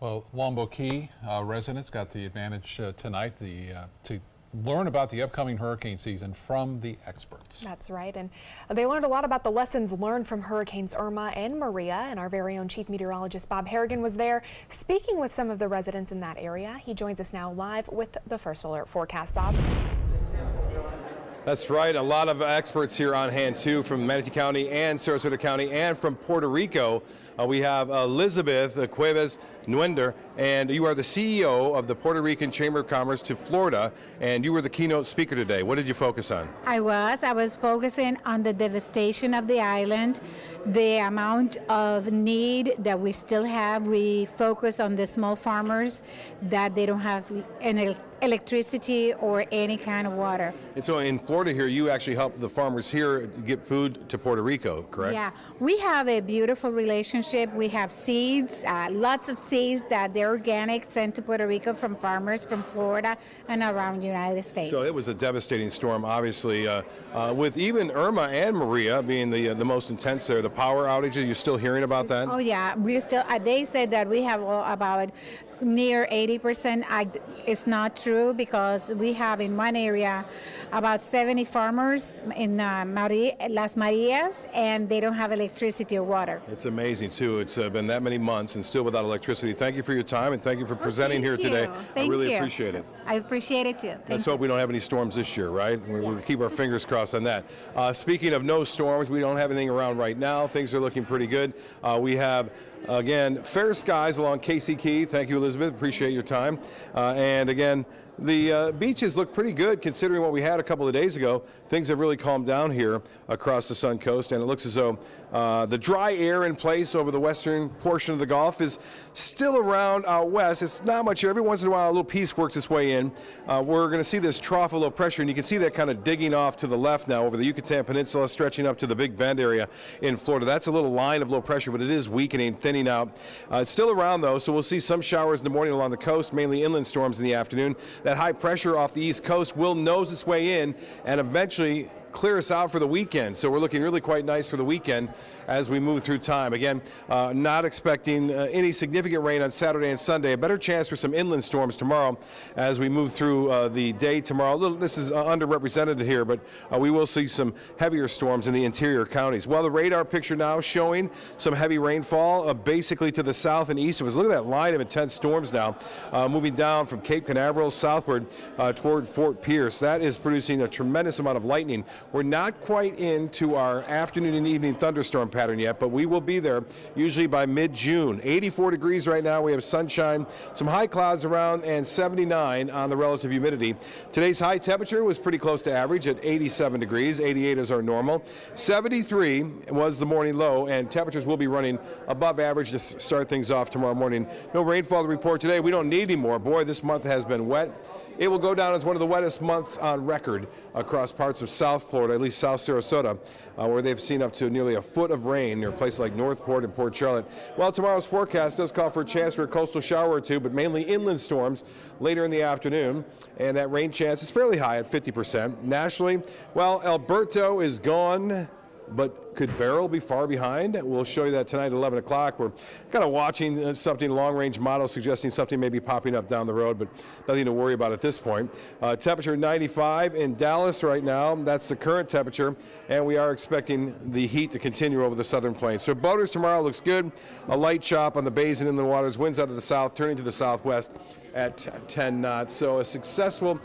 Well, Longboat Key residents got the advantage tonight to learn about the upcoming hurricane season from the experts. That's right, and they learned a lot about the lessons learned from Hurricanes Irma and Maria, and our very own Chief Meteorologist Bob Harrigan was there speaking with some of the residents in that area. He joins us now live with the first alert forecast. Bob? That's right. A lot of experts here on hand, too, from Manatee County and Sarasota County and from Puerto Rico. We have Elizabeth Cuevas Nuender, and you are the CEO of the Puerto Rican Chamber of Commerce to Florida, and you were the keynote speaker today. What did you focus on? I was focusing on the devastation of the island, the amount of need that we still have. We focus on the small farmers that they don't have any electricity or any kind of water. And so in Florida here, you actually help the farmers here get food to Puerto Rico, correct? Yeah, we have a beautiful relationship. We have seeds, lots of seeds that they're organic, sent to Puerto Rico from farmers from Florida and around the United States. So it was a devastating storm, obviously, with even Irma and Maria being the most intense there. The power outages, you're still hearing about that? Oh yeah, we're still, they said that we have about near 80%. It's not true because we have in one area about 70 farmers in Las Marias, and they don't have electricity or water. It's amazing too. It's been that many months and still without electricity. Thank you for your time and thank you for presenting here today. I really appreciate it. I appreciate it too. Let's hope we don't have any storms this year, right? We'll keep our fingers crossed on that. Speaking of no storms, we don't have anything around right now. Things are looking pretty good. We have, again, fair skies along Casey Key. Thank you, Elizabeth. Appreciate your time. And again, the beaches look pretty good considering what we had a couple of days ago. Things have really calmed down here across the Sun Coast, and it looks as though the dry air in place over the western portion of the Gulf is still around out west. It's not much here. Every once in a while, a little piece works its way in. We're going to see this trough of low pressure, and you can see that kind of digging off to the left now over the Yucatan Peninsula, stretching up to the Big Bend area in Florida. That's a little line of low pressure, but it is weakening, thinning out. It's still around, though, so we'll see some showers in the morning along the coast, mainly inland storms in the afternoon. That high pressure off the east coast will nose its way in and eventually clear us out for the weekend. So we're looking really quite nice for the weekend as we move through time. Again, not expecting any significant rain on Saturday and Sunday. A better chance for some inland storms tomorrow as we move through the day tomorrow. This is underrepresented here, but we will see some heavier storms in the interior counties. Well, the radar picture now showing some heavy rainfall basically to the south and east of us. Look at that line of intense storms now moving down from Cape Canaveral southward toward Fort Pierce. That is producing a tremendous amount of lightning. We're not quite into our afternoon and evening thunderstorm pattern yet, but we will be there usually by mid-June. 84 degrees right now. We have sunshine, some high clouds around, and 79 on the relative humidity. Today's high temperature was pretty close to average at 87 degrees. 88 is our normal. 73 was the morning low, and temperatures will be running above average to start things off tomorrow morning. No rainfall to report today. We don't need any more. Boy, this month has been wet. It will go down as one of the wettest months on record across parts of South Florida, at least South Sarasota, where they've seen up to nearly a foot of rain near places like Northport and Port Charlotte. Well, tomorrow's forecast does call for a chance for a coastal shower or two, but mainly inland storms later in the afternoon, and that rain chance is fairly high at 50%. Nationally, well, Alberto is gone, but could Beryl be far behind? We'll show you that tonight at 11 o'clock. We're kind of watching something, long-range model suggesting something may be popping up down the road, but nothing to worry about at this point. Temperature 95 in Dallas right now. That's the current temperature, and we are expecting the heat to continue over the southern plains. So boaters tomorrow looks good. A light chop on the bays and inland waters. Winds out of the south, turning to the southwest at 10 knots. So a successful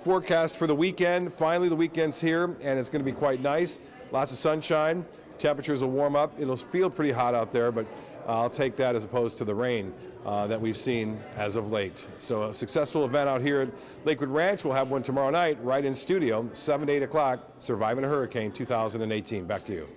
forecast for the weekend. Finally, the weekend's here, and it's going to be quite nice. Lots of sunshine. Temperatures will warm up. It'll feel pretty hot out there, but I'll take that as opposed to the rain that we've seen as of late. So a successful event out here at Lakewood Ranch. We'll have one tomorrow night right in studio, 7 to 8 o'clock, Surviving a Hurricane 2018. Back to you.